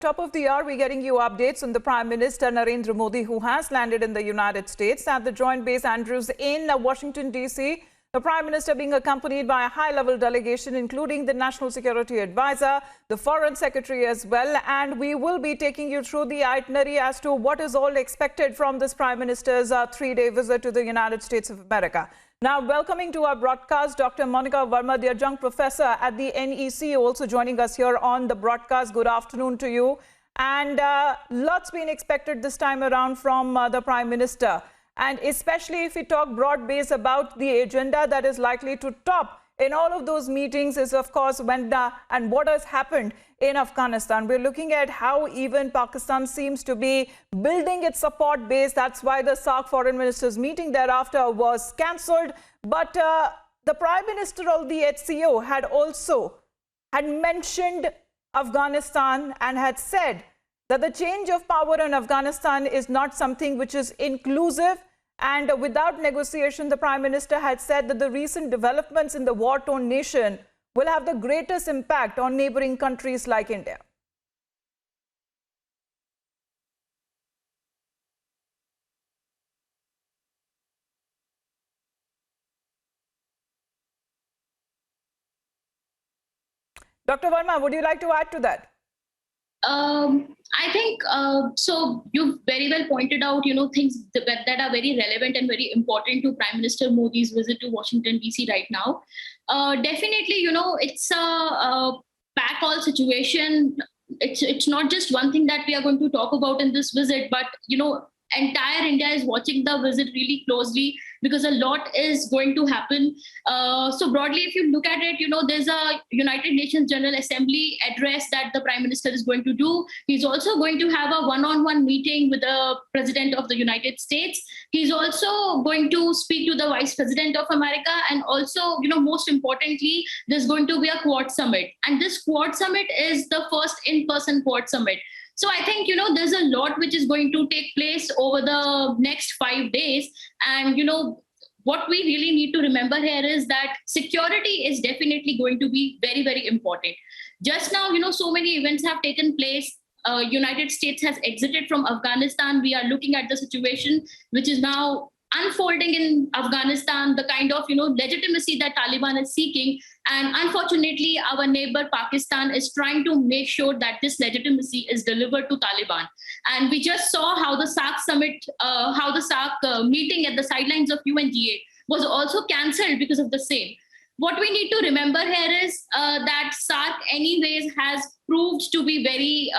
Top of the hour, we're getting you updates on the Prime Minister Narendra Modi, who has landed in the United States at the Joint Base Andrews in Washington, D.C. The Prime Minister being accompanied by a high-level delegation, including the National Security Advisor, the Foreign Secretary as well. And we will be taking you through the itinerary as to what is all expected from this Prime Minister's three-day visit to the United States of America. Now, welcoming to our broadcast, Dr. Monica Verma, the adjunct professor at the NEC, also joining us here on the broadcast. Good afternoon to you. And lots been expected this time around from the Prime Minister. And especially if we talk broad-based about the agenda that is likely to top in all of those meetings is, of course, when and what has happened in Afghanistan. We're looking at how even Pakistan seems to be building its support base. That's why the SAARC foreign ministers meeting thereafter was cancelled. But the Prime Minister of the HCO had mentioned Afghanistan and had said that the change of power in Afghanistan is not something which is inclusive. And without negotiation, the Prime Minister had said that the recent developments in the war-torn nation will have the greatest impact on neighboring countries like India. Dr. Verma, would you like to add to that? I think so. You've very well pointed out, things that are very relevant and very important to Prime Minister Modi's visit to Washington D.C. right now. Definitely, it's a pack-all situation. It's not just one thing that we are going to talk about in this visit, but entire India is watching the visit really closely because a lot is going to happen. So broadly, if you look at it, there's a United Nations General Assembly address that the Prime Minister is going to do. He's also going to have a one-on-one meeting with the President of the United States. He's also going to speak to the Vice President of America. And also, most importantly, there's going to be a Quad Summit. And this Quad Summit is the first in-person Quad Summit. So I think, there's a lot which is going to take place over the next 5 days. And, what we really need to remember here is that security is definitely going to be very, very important. Just now, so many events have taken place. United States has exited from Afghanistan. We are looking at the situation which is now unfolding in Afghanistan, the kind of legitimacy that Taliban is seeking. And unfortunately, our neighbor Pakistan is trying to make sure that this legitimacy is delivered to Taliban. And we just saw how the SAARC summit, how the SAARC meeting at the sidelines of UNGA was also cancelled because of the same. What we need to remember here is that SAARC anyways has proved to be very,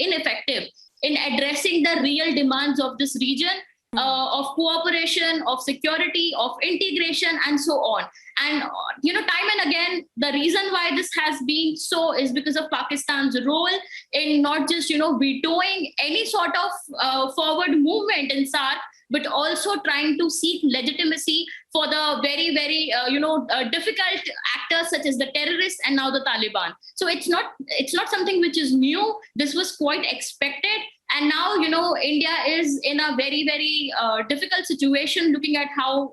ineffective in addressing the real demands of this region, of cooperation, of security, of integration, and so on. And, time and again, the reason why this has been so is because of Pakistan's role in not just, vetoing any sort of forward movement in SAARC, but also trying to seek legitimacy for the very, very, difficult actors such as the terrorists and now the Taliban. So it's not something which is new. This was quite expected. And now, India is in a very, very difficult situation looking at how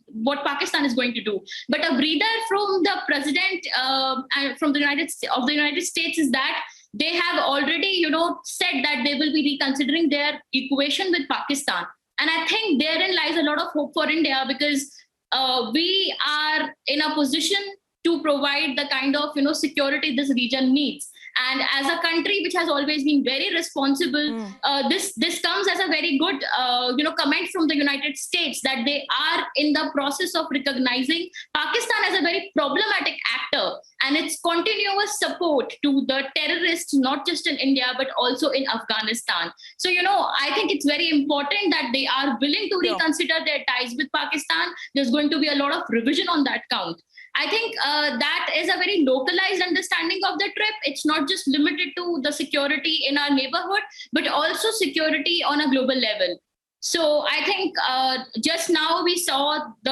what Pakistan is going to do. But a breather from the president and from the United States is that they have already, said that they will be reconsidering their equation with Pakistan. And I think therein lies a lot of hope for India because we are in a position to provide the kind of security this region needs. And as a country which has always been very responsible, this comes as a very good comment from the United States that they are in the process of recognizing Pakistan as a very problematic actor and its continuous support to the terrorists, not just in India, but also in Afghanistan. So, I think it's very important that they are willing to reconsider their ties with Pakistan. There's going to be a lot of revision on that count. I think that is a very localized understanding of the trip. It's not just limited to the security in our neighborhood, but also security on a global level. So I think just now we saw the,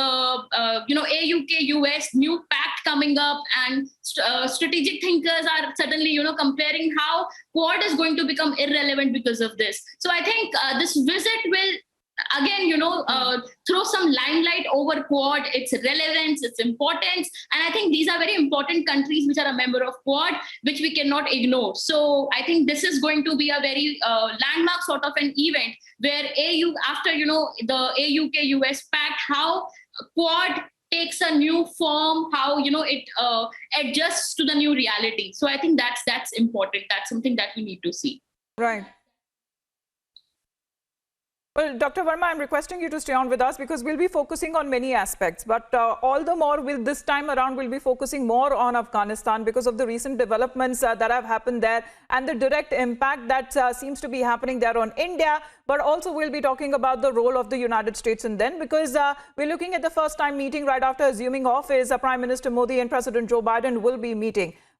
AUK-US new pact coming up, and strategic thinkers are suddenly, comparing how Quad is going to become irrelevant because of this. So I think this visit will again, throw some limelight over Quad, its relevance, its importance. And I think these are very important countries which are a member of Quad, which we cannot ignore. So I think this is going to be a very landmark sort of an event where after, the AUK-US pact, how Quad takes a new form, how, it adjusts to the new reality. So I think that's important. That's something that we need to see. Right. Well, Dr. Verma, I'm requesting you to stay on with us because we'll be focusing on many aspects. But all the more, this time around, we'll be focusing more on Afghanistan because of the recent developments that have happened there and the direct impact that seems to be happening there on India. But also, we'll be talking about the role of the United States in then, because we're looking at the first time meeting right after assuming office. Prime Minister Modi and President Joe Biden will be meeting.